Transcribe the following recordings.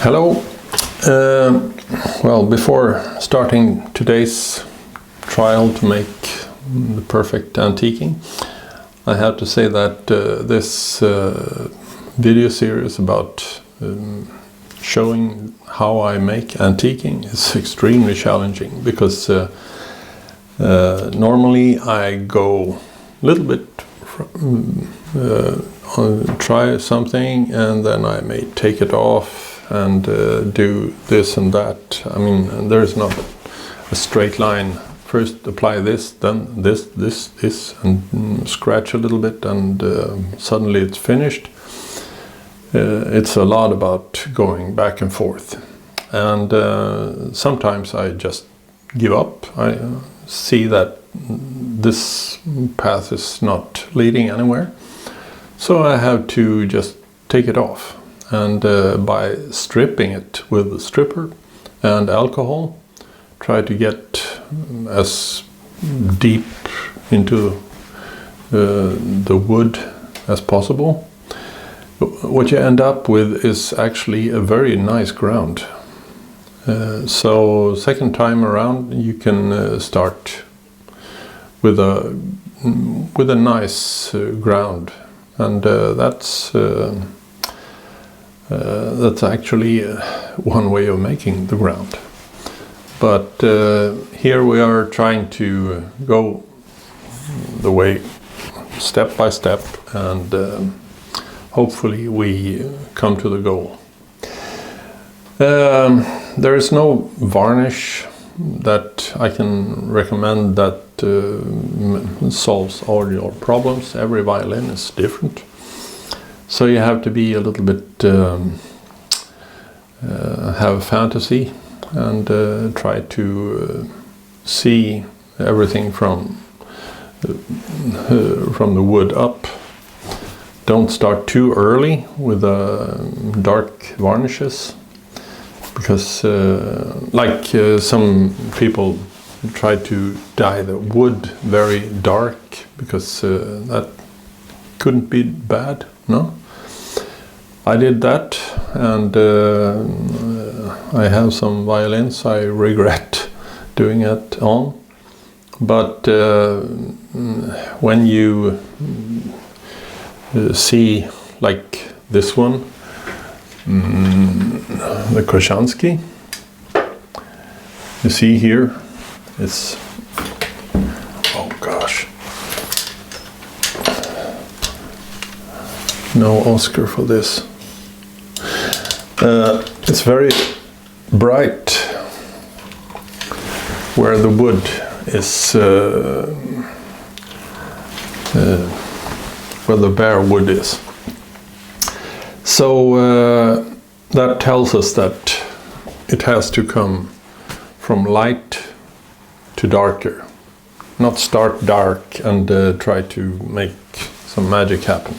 Hello. Well, before starting today's trial to make the perfect antiquing, I have to say that this video series about showing how I make antiquing is extremely challenging, because normally I go a little bit try something and then I may take it off and do this and that. I mean, there is not a straight line. First apply this, then this, and scratch a little bit, and suddenly it's finished. It's a lot about going back and forth, and sometimes I just give up. I see that this path is not leading anywhere, so I have to just take it off, and by stripping it with a stripper and alcohol, try to get as deep into the wood as possible. What you end up with is actually a very nice ground. So second time around you can start with a nice ground, and that's actually one way of making the ground. But here we are trying to go the way step by step, and hopefully we come to the goal. There is no varnish that I can recommend that solves all your problems. Every violin is different, so you have to be a little bit have a fantasy and try to see everything from the wood up. Don't start too early with dark varnishes, because like some people try to dye the wood very dark, because that couldn't be bad, no? I did that, and I have some violins I regret doing it on, but when you see like this one, the Koshansky, you see here, it's, oh gosh, no Oscar for this. It's very bright where the wood is, where the bare wood is. So that tells us that it has to come from light to darker, not start dark and try to make some magic happen.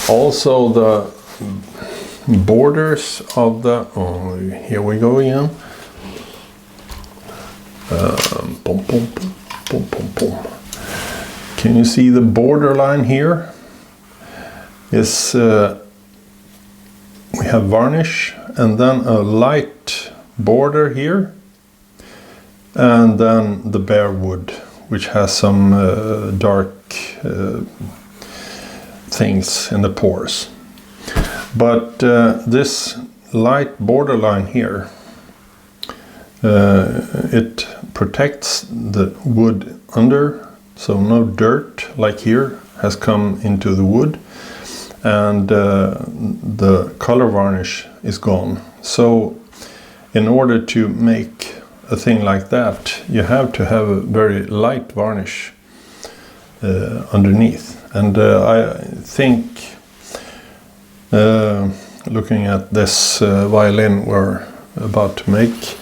Also the borders of the, oh, here we go again. Boom, boom, boom, boom, boom, boom. Can you see the borderline here? Is we have varnish, and then a light border here, and then the bare wood, which has some dark things in the pores. But this light borderline here, it protects the wood under, so no dirt like here has come into the wood, and the color varnish is gone. So in order to make a thing like that, you have to have a very light varnish underneath. And I think, looking at this violin we're about to make,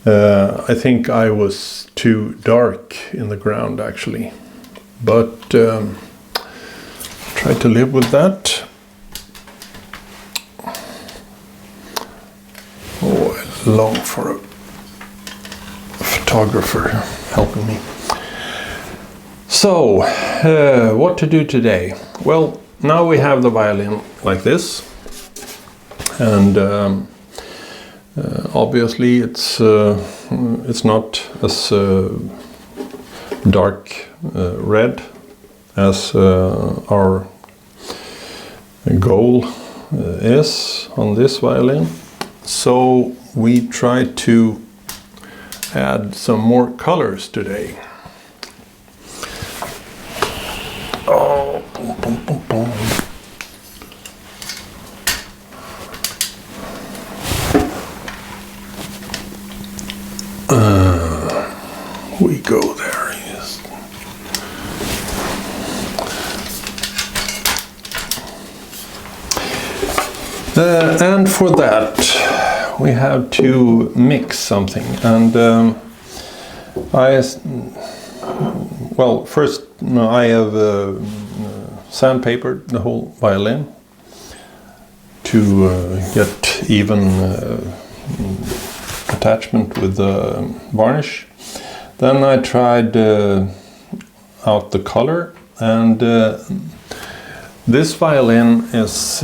I think I was too dark in the ground actually, but try to live with that. Oh, I long for a photographer helping me. So, what to do today? Well, now we have the violin like this, and obviously it's not as dark red as our goal is on this violin. So we try to add some more colors today. Oh, boom, boom, boom, boom. We go there, yes. And for that we have to mix something, and well, first I have sandpapered the whole violin to get even attachment with the varnish. Then I tried out the color, and this violin is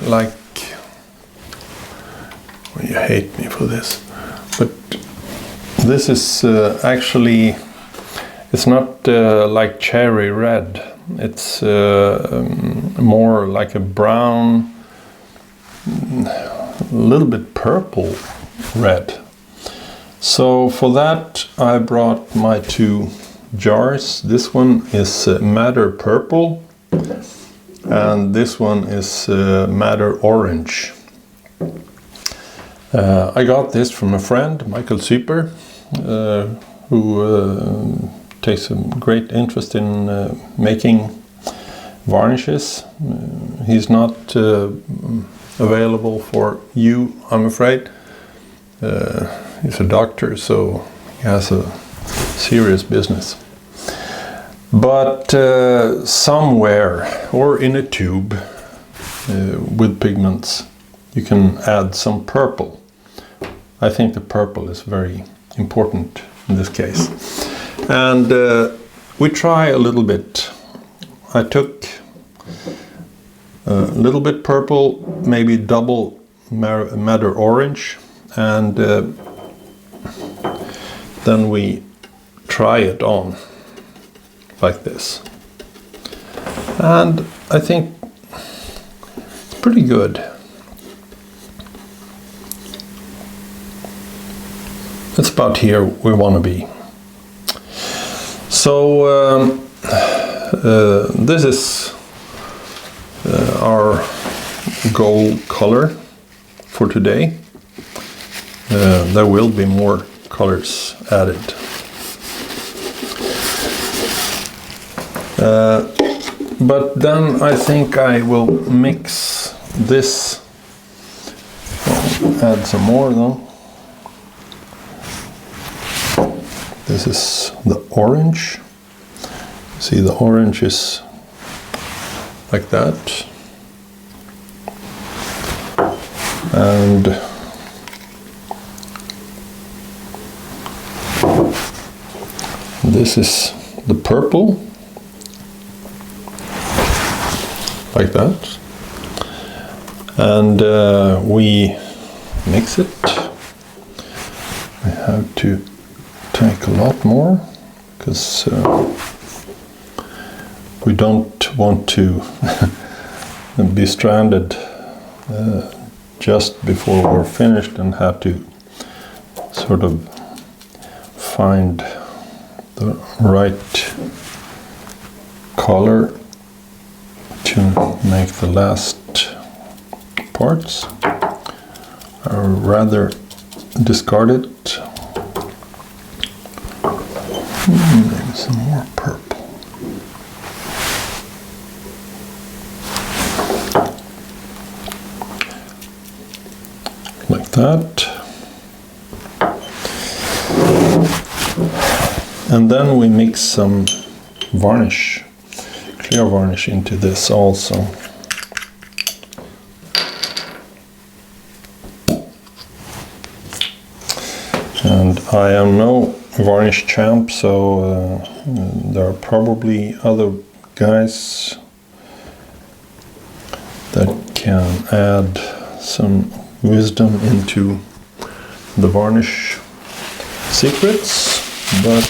like, well, you hate me for this, but this is actually, it's not like cherry red, it's more like a brown, a little bit purple red. So for that I brought my two jars. This one is madder purple and this one is madder orange. I got this from a friend, Michael Super, who takes a great interest in making varnishes. He's not available for you, I'm afraid. He's a doctor, so he has a serious business. But somewhere, or in a tube with pigments, you can add some purple. I think the purple is very important in this case. And we try a little bit. I took a little bit purple, maybe double madder orange, and then we try it on like this, and I think it's pretty good. It's about here we want to be. So this is our goal color for today. There will be more colors added. But then I think I will mix this. Add some more though. This is the orange. See, the orange is like that. And this is the purple, like that. And we mix it. We have to take a lot more, because we don't want to be stranded just before we're finished and have to sort of find the right color to make the last parts. I would rather discard it. Maybe some more purple. Like that. And then we mix some varnish, clear varnish, into this also. And I am no varnish champ, so there are probably other guys that can add some wisdom into the varnish secrets, but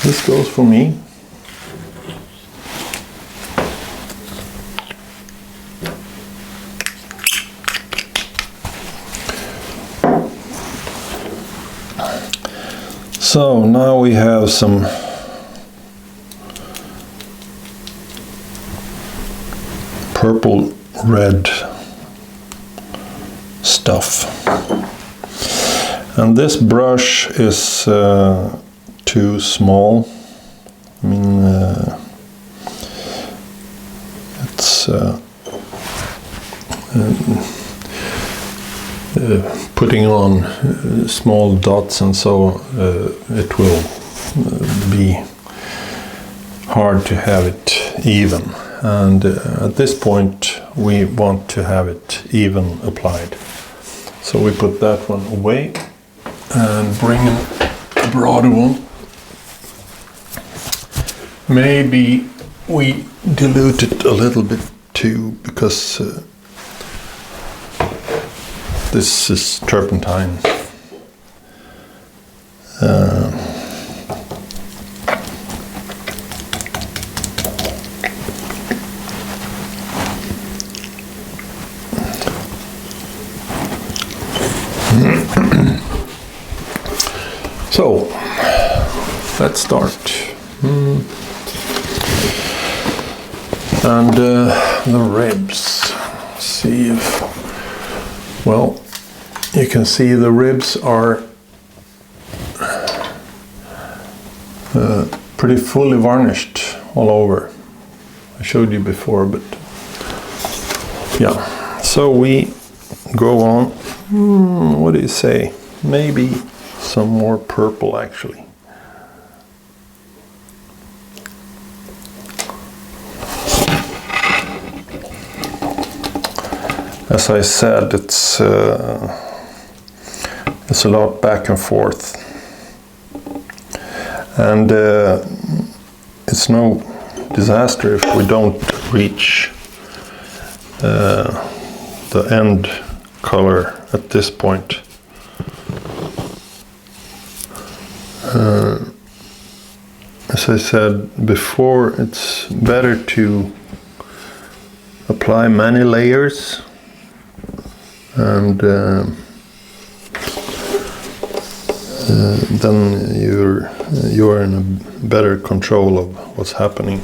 this goes for me. So now we have some purple red stuff, and this brush is too small. I mean, it's putting on small dots, and so it will be hard to have it even. And at this point we want to have it even applied. So we put that one away and bring in a broader one. Maybe we dilute it a little bit too, because this is turpentine. So let's start. And the ribs. See if, well, you can see the ribs are pretty fully varnished all over. I showed you before, but yeah. So we go on. What do you say? Maybe some more purple, actually. As I said, it's a lot back and forth, and it's no disaster if we don't reach the end color at this point. As I said before, it's better to apply many layers, and then you're in a better control of what's happening.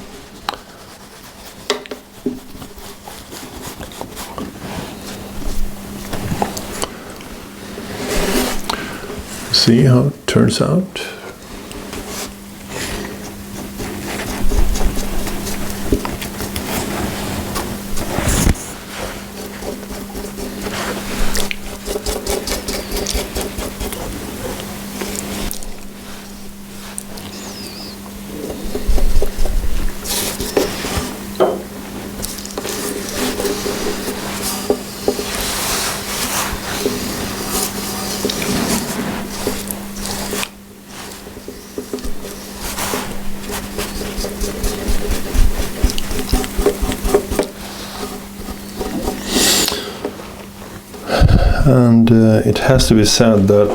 See how it turns out. And it has to be said that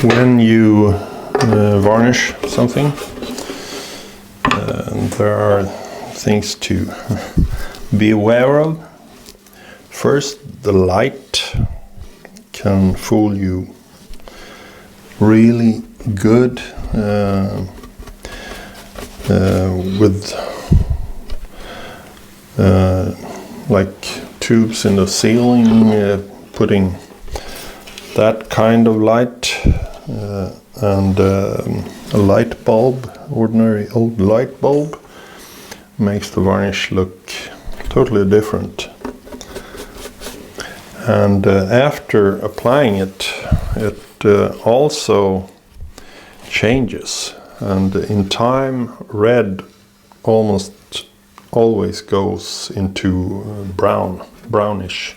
when you varnish something, there are things to be aware of. First, the light can fool you really good with like tubes in the ceiling, putting that kind of light and a light bulb, ordinary old light bulb, makes the varnish look totally different. And after applying it, it also changes, and in time red almost always goes into brownish.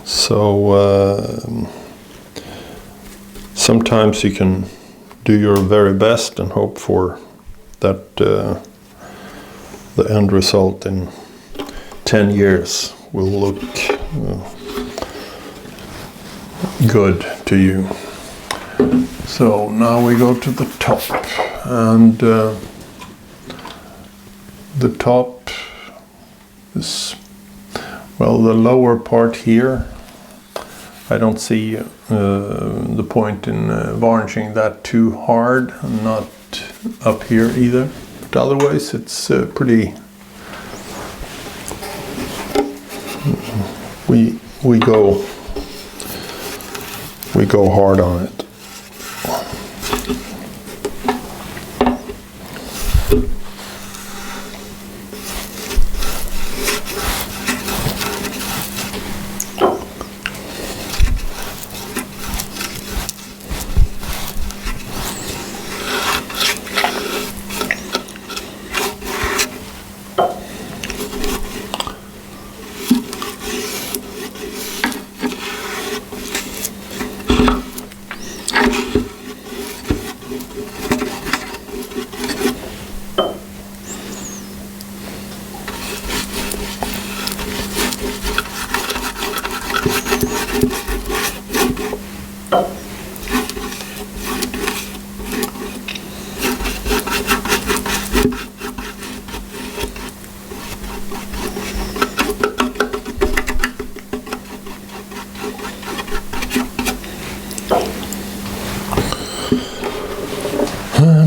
So sometimes you can do your very best and hope for that the end result in 10 years will look good to you. So now we go to the top, and the top is, well, the lower part here. I don't see the point in varnishing that too hard, not up here either, but otherwise it's pretty, we go hard on it.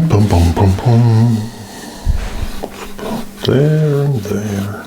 Boom, boom, boom, boom. There and there.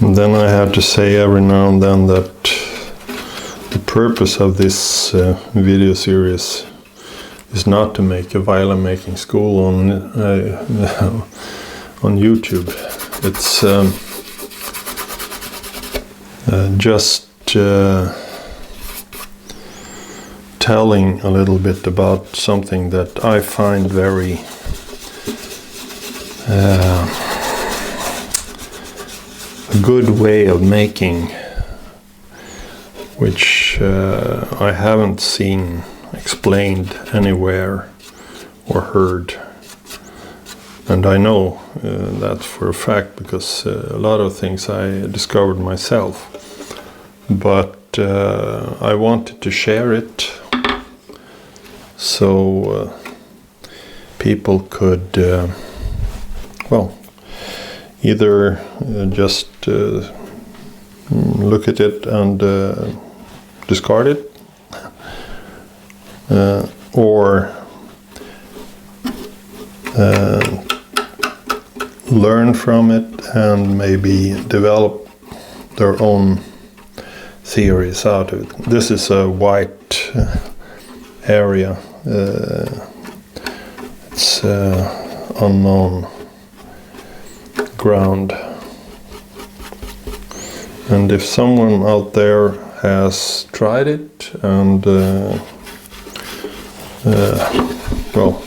And then I have to say every now and then that the purpose of this video series is not to make a violin making school on YouTube. It's just telling a little bit about something that I find very a good way of making, which I haven't seen explained anywhere or heard. And I know that for a fact, because a lot of things I discovered myself. But I wanted to share it so people could, well, either just look at it and discard it, or learn from it and maybe develop their own theories out of it. This is a white area. It's unknown ground. And if someone out there has tried it and well,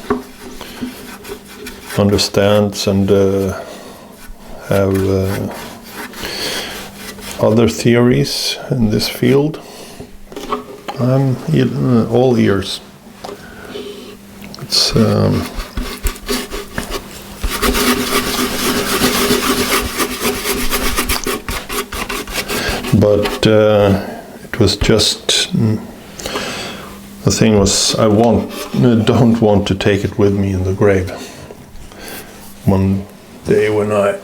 understands and have other theories in this field, I'm all ears. It's but it was just the thing was I don't want to take it with me in the grave one day when I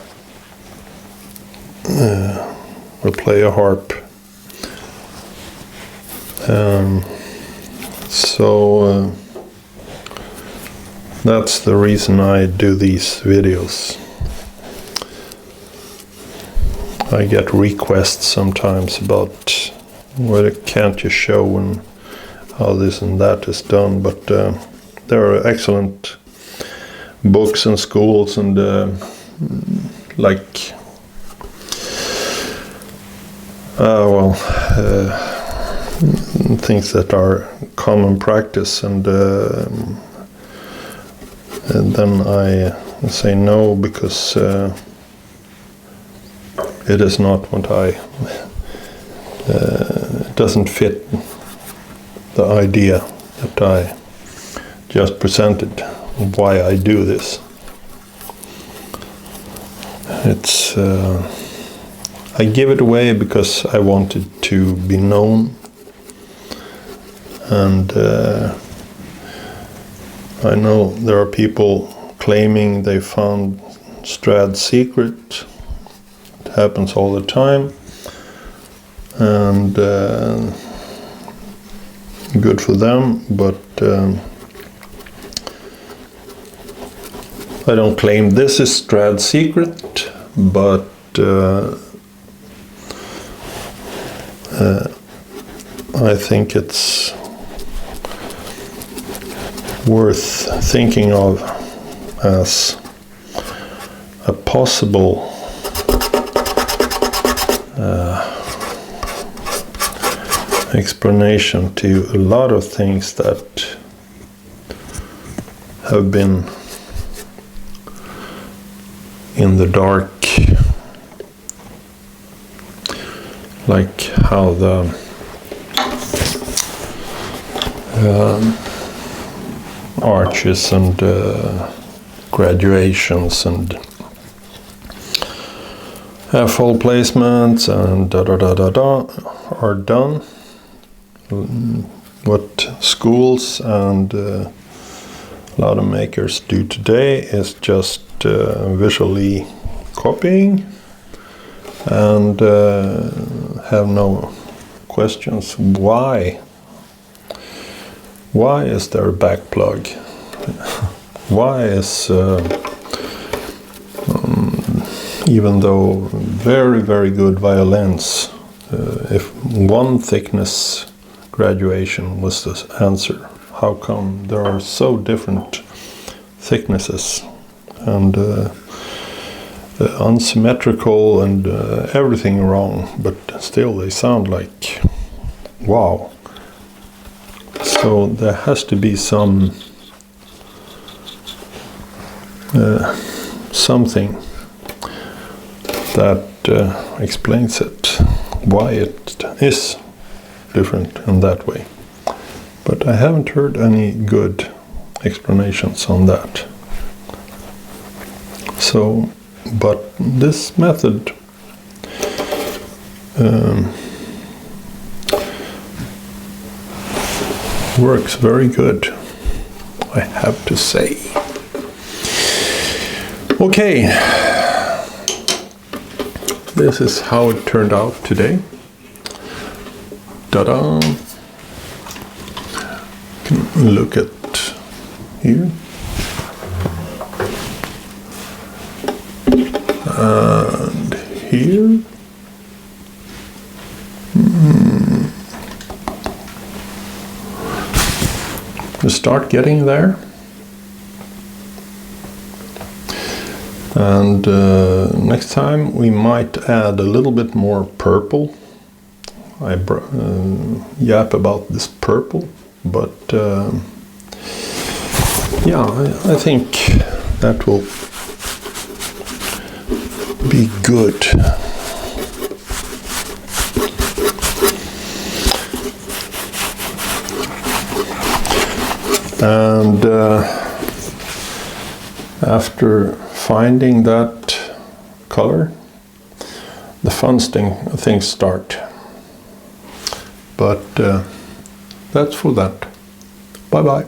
will play a harp. So that's the reason I do these videos. I get requests sometimes about what can't you show, and how this and that is done, but there are excellent books and schools and like things that are common practice, and then I say no because it is not what it doesn't fit the idea that I just presented, why I do this. It's I give it away because I want it to be known, and I know there are people claiming they found Strad's secret. It happens all the time, and good for them, but I don't claim this is Strad's secret, but I think it's worth thinking of as a possible explanation to a lot of things that have been in the dark, like how the arches and graduations and full placements and are done. What schools and a lot of makers do today is just visually copying and have no questions. Why is there a back plug? Why is even though very, very good violins, if one thickness graduation was the answer, how come there are so different thicknesses and unsymmetrical and everything wrong, but still they sound like wow? So there has to be some something that explains it, why it is different in that way. But I haven't heard any good explanations on that. So, but this method works very good, I have to say. Okay, this is how it turned out today. Ta-da! You can look at here. And here. We start getting there. And next time we might add a little bit more purple. I yap about this purple, but yeah, I think that will be good. And after finding that color, the fun things start. But that's for that. Bye bye.